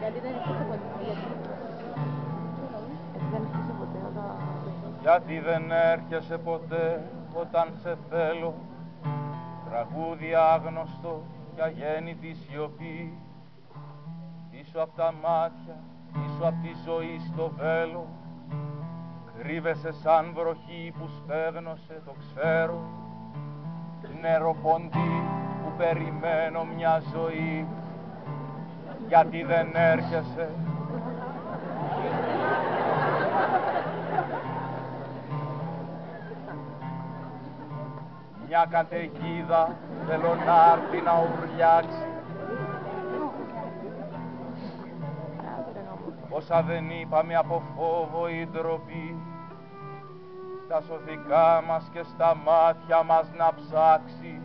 Γιατί δεν έρχεσαι ποτέ, γιατί δεν έρχεσαι ποτέ όταν σε θέλω, τραγούδι άγνωστο για αγέννητη σιωπή, πίσω απ' τα μάτια, πίσω απ' τη ζωή στο βέλο, κρύβεσαι σαν βροχή που στέγνωσε, το ξέρω, νεροποντή που περιμένω μια ζωή, γιατί δεν έρχεσαι. Μια καταιγίδα θέλω να έρθει να ουρλιάξει, όσα δεν είπαμε από φόβο ή ντροπή, στα σωθικά μας και στα μάτια μας να ψάξει,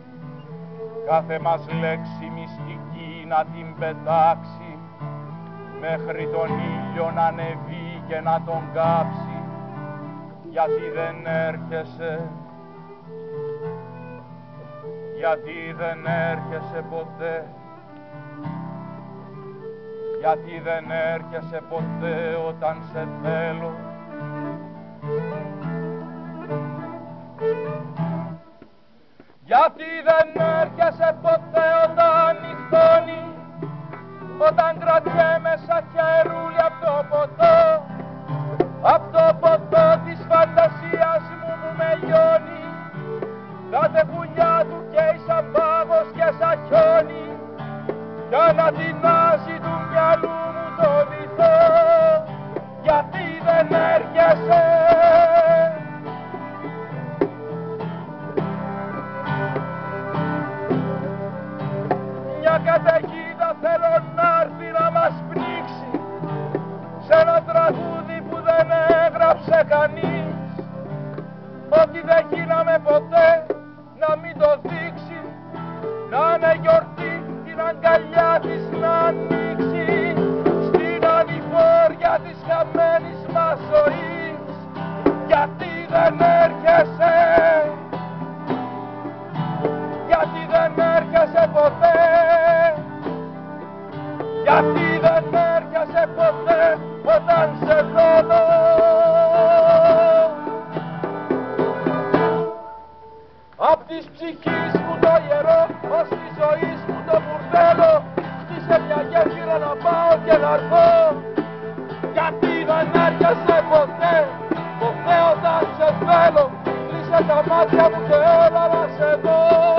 κάθε μας λέξη μυστική να την πετάξει, μέχρι τον ήλιο να ανεβεί και να τον κάψει, γιατί δεν έρχεσαι. Γιατί δεν έρχεσαι ποτέ, γιατί δεν έρχεσαι ποτέ όταν σε θέλω, γιατί δεν έρχεσαι ποτέ όταν νυχτώνει, όταν κρατιέμαι σαν χερούλι απ' το ποτό, απ' το ποτό της φαντασίας μου με λιώνει, κάθε πουλιά του καίει σαν πάγος και σαν χιόνι, κι ανατινάζει του μυαλού μου το βυθό, γιατί δεν έρχεσαι. Μια καταιγίδα θέλω να έρθει να μας πνίξει, σε ένα τραγούδι που δεν έγραψε κανείς, ότι δεν γίναμε ποτέ να μην το δείξει, να είναι γιορτή την αγκαλιά της να ανοίξει, στην ανηφόρια της χαμένης μας ζωής, γιατί δεν έρχεσαι, γιατί δεν έρχεσαι ποτέ, γιατί δεν έρχεσαι ποτέ όταν σε θέλω. Απ' της ψυχής μου το ιερό, ως της ζωής μου το μπουρδέλο, χτίσε μια γέφυρα να πάω και να έρθω, γιατί δεν έρχεσαι ποτέ, ποτέ όταν σε θέλω, κλείσε τα μάτια μου και έλα να σε δω.